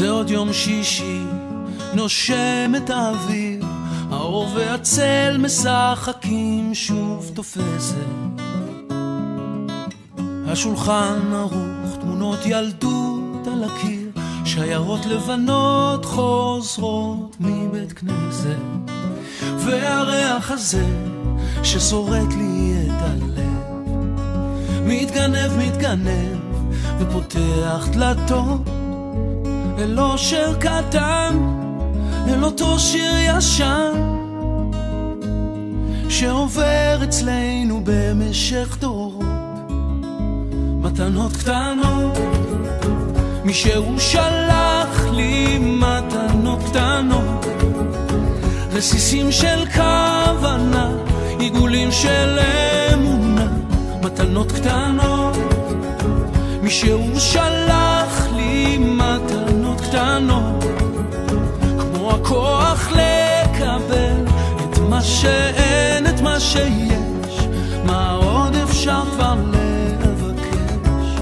זה עוד יום שישי, נושם את האוויר, האור והצל משחקים, שוב תופסת השולחן ערוך, תמונות ילדות על הקיר, שיירות לבנות חוזרות מבית כנסת, והריח הזה ששורט לי את הלב מתגנב ופותח דלתות אל אושר קטן, אל אותו שיר ישן שעובר אצלנו במשך דורות. מתנות קטנות, מישהו שלח לי מתנות קטנות, רסיסים של כוונה, עיגולים של אמונה. מתנות קטנות, מישהו שלח לי מתנות קטנות, כמו הכוח לקבל את מה שאין, את מה שיש, מה עוד אפשר כבר לבקש.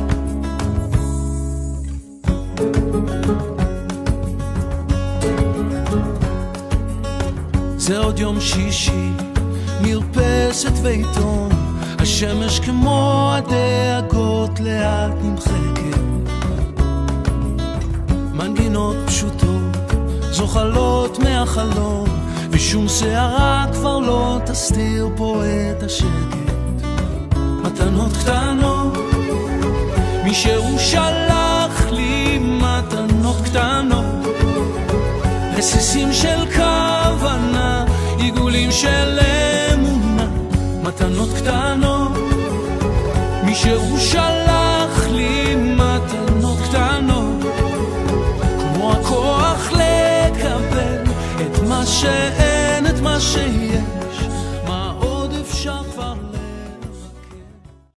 זה עוד יום שישי, מרפסת ועיתון, השמש כמו הדאגות לאט נמחקת, מנגינות פשוטות זוחלות מהחלום, ושום שערה כבר לא תסתיר פה את השקט. מתנות קטנות, מישהו שלח לי מתנות קטנות, רסיסים של כוונה, עיגולים של אמונה. מתנות קטנות, מישהו שלח לי מתנות קטנות, כמו הכוח לקבל את מה שאין, את מה שיש,